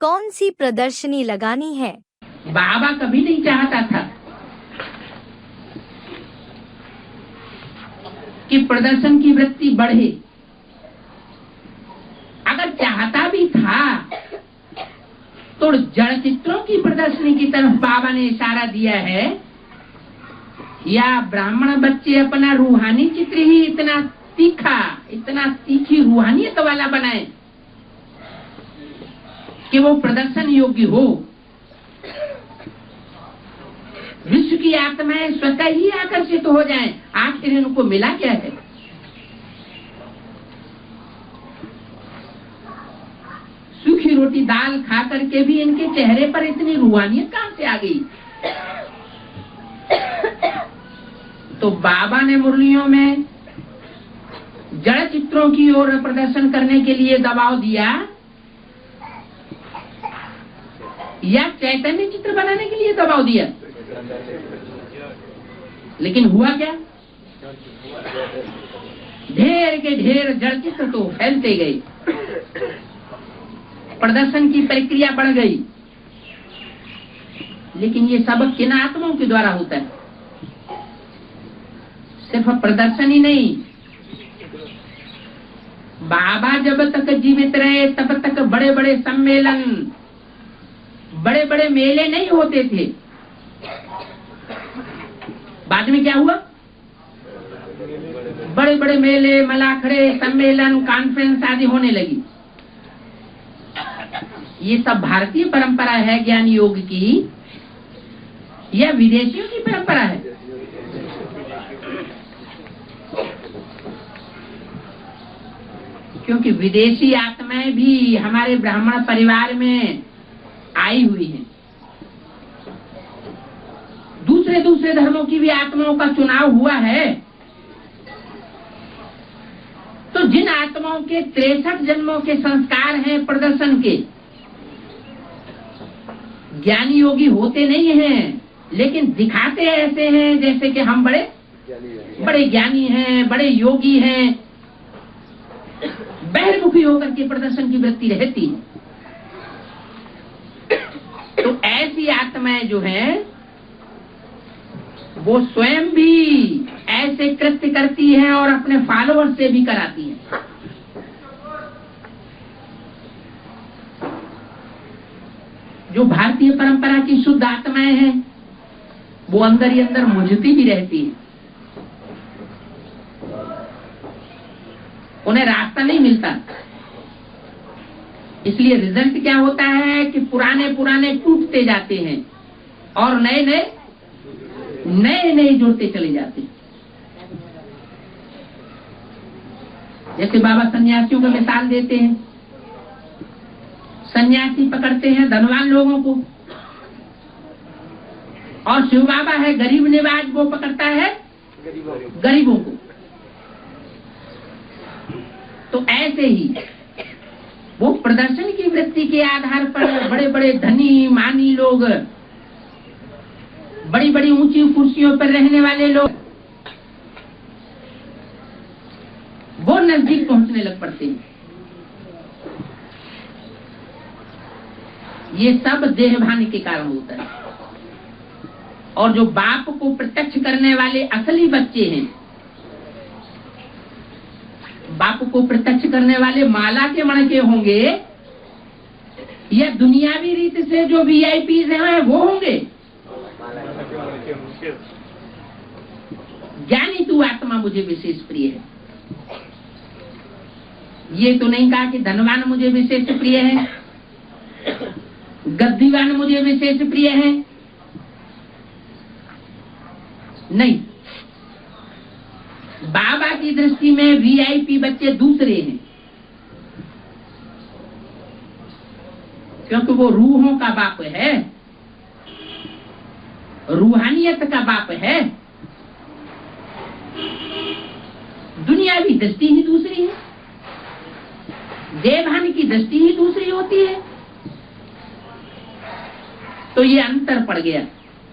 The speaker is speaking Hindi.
कौन सी प्रदर्शनी लगानी है? बाबा कभी नहीं चाहता था कि प्रदर्शन की वृत्ति बढ़े। अगर चाहता भी था तो जड़ चित्रों की प्रदर्शनी की तरफ बाबा ने इशारा दिया है, या ब्राह्मण बच्चे अपना रूहानी चित्र ही इतना तीखी रूहानियत वाला बनाए कि वो प्रदर्शन योग्य हो। विश्व की आत्माएं स्वतः ही आकर्षित हो जाएं। आखिर इनको मिला क्या है? सूखी रोटी दाल खा करके भी इनके चेहरे पर इतनी रूहानियत कहां से आ गई? तो बाबा ने मुरलियों में जड़ चित्रों की ओर प्रदर्शन करने के लिए दबाव दिया, या चैतन्य चित्र बनाने के लिए दबाव दिया? लेकिन हुआ क्या? ढेर के ढेर जड़ चित्र तो फैलते गए, प्रदर्शन की प्रक्रिया बढ़ गई। लेकिन ये सब किन आत्माओं के द्वारा होता है? सिर्फ प्रदर्शन ही नहीं, बाबा जब तक जीवित रहे तब तक बड़े बड़े सम्मेलन, बड़े बड़े मेले नहीं होते थे। बाद में क्या हुआ? बड़े बड़े मेले, मलाखड़े, सम्मेलन, कॉन्फ्रेंस आदि होने लगी। ये सब भारतीय परंपरा है ज्ञान योग की, या विदेशियों की परंपरा है? क्योंकि विदेशी आत्माएं भी हमारे ब्राह्मण परिवार में आई हुई हैं। दूसरे दूसरे धर्मों की भी आत्माओं का चुनाव हुआ है। तो जिन आत्माओं के 63 जन्मों के संस्कार हैं प्रदर्शन के, ज्ञानी योगी होते नहीं हैं, लेकिन दिखाते ऐसे हैं जैसे कि हम बड़े बड़े ज्ञानी हैं, बड़े योगी हैं। बहिर्मुखी होकर के प्रदर्शन की वृत्ति रहती है। तो ऐसी आत्माएं जो हैं वो स्वयं भी ऐसे कृत्य करती हैं और अपने फॉलोअर्स से भी कराती हैं। जो भारतीय परंपरा की शुद्ध आत्माएं हैं वो अंदर ही अंदर मुझती भी रहती हैं। उन्हें रास्ता नहीं मिलता, इसलिए रिजल्ट क्या होता है कि पुराने पुराने टूटते जाते हैं और नए नए जुड़ते चले जाते हैं। जैसे बाबा सन्यासियों का मिसाल देते हैं। सन्यासी पकड़ते हैं धनवान लोगों को, और शिव बाबा है गरीब निवाज, वो पकड़ता है गरीबों को। तो ऐसे ही वो प्रदर्शन की वृत्ति के आधार पर बड़े बड़े धनी मानी लोग, बड़ी बड़ी ऊंची कुर्सियों पर रहने वाले लोग, वो नजदीक पहुंचने लग पड़ते हैं। ये सब देहभान के कारण होता है। और जो बाप को प्रत्यक्ष करने वाले असली बच्चे हैं, बाप को प्रत्यक्ष करने वाले माला के मणके होंगे या दुनियावी रीत से जो वीआईपी हैं वो होंगे। ज्ञानी तू आत्मा मुझे विशेष प्रिय है। ये तो नहीं कहा कि धनवान मुझे विशेष प्रिय है, गद्दीवान मुझे विशेष प्रिय है। नहीं, बाबा की दृष्टि में वीआईपी बच्चे दूसरे हैं, क्योंकि वो रूहों का बाप है, रूहानियत का बाप है। दुनियावी दृष्टि ही दूसरी है, देवभान की दृष्टि ही दूसरी होती है। तो ये अंतर पड़ गया।